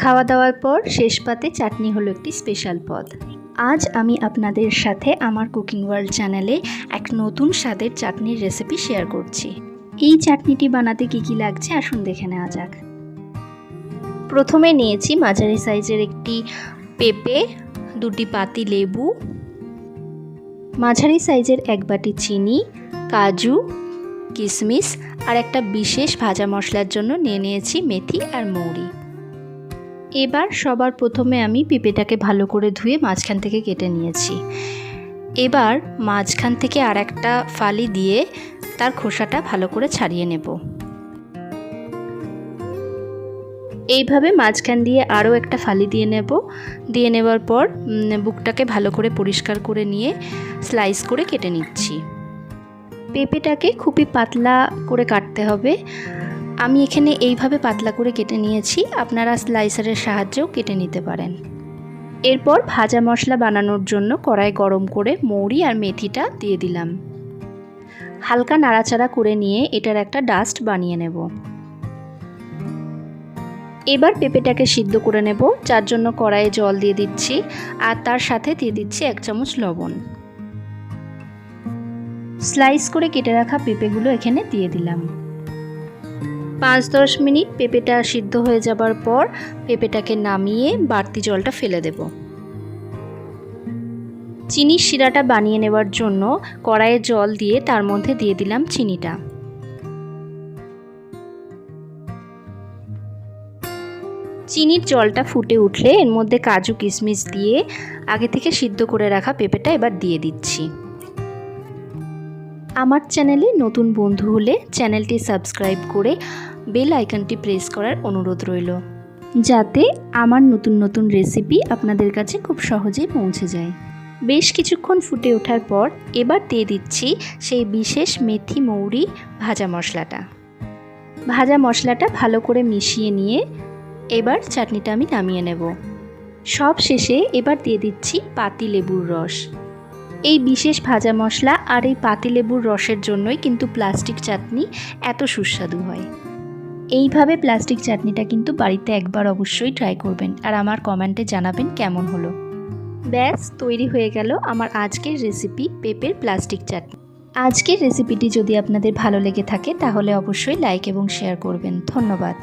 খাওয়া দাওয়ার পর শেষ পাতে চাটনি হলো একটি স্পেশাল পদ। আজ আমি আপনাদের সাথে আমার কুকিং ওয়ার্ল্ড চ্যানেলে এক নতুন স্বাদের চাটনির রেসিপি শেয়ার করছি। এই চাটনিটি বানাতে কী লাগছে আসুন দেখে নেওয়া যাক। প্রথমে নিয়েছি মাঝারি সাইজের একটি পেঁপে, দুটি পাতি লেবু, মাঝারি সাইজের এক বাটি চিনি, কাজু, কিশমিশ আর একটা বিশেষ ভাজা মশলার জন্য নিয়ে নিয়েছি মেথি আর মৌরি। এবার সবার প্রথমে আমি পেঁপেটাকে ভালো করে ধুয়ে মাঝখান থেকে কেটে নিয়েছি। এবার মাঝখান থেকে আর একটা ফালি দিয়ে তার খোসাটা ভালো করে ছাড়িয়ে নেব। এইভাবে মাঝখান দিয়ে আরও একটা ফালি দিয়ে নেব। দিয়ে নেবার পর বুকটাকে ভালো করে পরিষ্কার করে নিয়ে স্লাইস করে কেটে নিচ্ছি। পেঁপেটাকে খুবই পাতলা করে কাটতে হবে। আমি এখানে এইভাবে পাতলা করে কেটে নিয়েছি, আপনারা স্লাইসারের সাহায্যেও কেটে নিতে পারেন। এরপর ভাজা মশলা বানানোর জন্য কড়াই গরম করে মৌরি আর মেথিটা দিয়ে দিলাম। হালকা নাড়াচাড়া করে নিয়ে এটার একটা ডাস্ট বানিয়ে নেব। এবার পেঁপেটাকে সিদ্ধ করে নেব, যার জন্য কড়াইয়ে জল দিয়ে দিচ্ছি আর তার সাথে দিয়ে দিচ্ছি 1 চামচ লবণ। স্লাইস করে কেটে রাখা পেঁপেগুলো এখানে দিয়ে দিলাম। 5-10 মিনিট পেঁপেটা সিদ্ধ হয়ে যাবার পর পেঁপেটাকে নামিয়ে বাড়তি জলটা ফেলে দেব। চিনির শিরাটা বানিয়ে নেবার জন্য কড়াইয়ে জল দিয়ে তার মধ্যে দিয়ে দিলাম চিনিটা। চিনির জলটা ফুটে উঠলে এর মধ্যে কাজু কিশমিশ দিয়ে আগে থেকে সিদ্ধ করে রাখা পেঁপেটা এবার দিয়ে দিচ্ছি। আমার চ্যানেলে নতুন বন্ধু হলে চ্যানেলটি সাবস্ক্রাইব করে বেল আইকনটি প্রেস করার অনুরোধ রইল, যাতে আমার নতুন নতুন রেসিপি আপনাদের কাছে খুব সহজেই পৌঁছে যায়। বেশ কিছুক্ষণ ফুটে ওঠার পর এবার দিয়ে দিচ্ছি সেই বিশেষ মেথি মৌরি ভাজা মশলাটা। ভাজা মশলাটা ভালো করে মিশিয়ে নিয়ে এবার চাটনিটা আমি নামিয়ে নেব। সব শেষে এবার দিয়ে দিচ্ছি পাতি লেবুর রস। এই বিশেষ ভাজা মশলা আর এই পাতিলেবুর রসের জন্যই কিন্তু প্লাস্টিক চাটনি এত সুস্বাদু হয়। এইভাবে প্লাস্টিক চাটনিটা কিন্তু বাড়িতে একবার অবশ্যই ট্রাই করবেন আর আমার কমেন্টে জানাবেন কেমন হলো। ব্যাস তৈরি হয়ে গেল আমার আজকের রেসিপি পেঁপের প্লাস্টিক চাটনি। আজকের রেসিপিটি যদি আপনাদের ভালো লেগে থাকে তাহলে অবশ্যই লাইক এবং শেয়ার করবেন। ধন্যবাদ।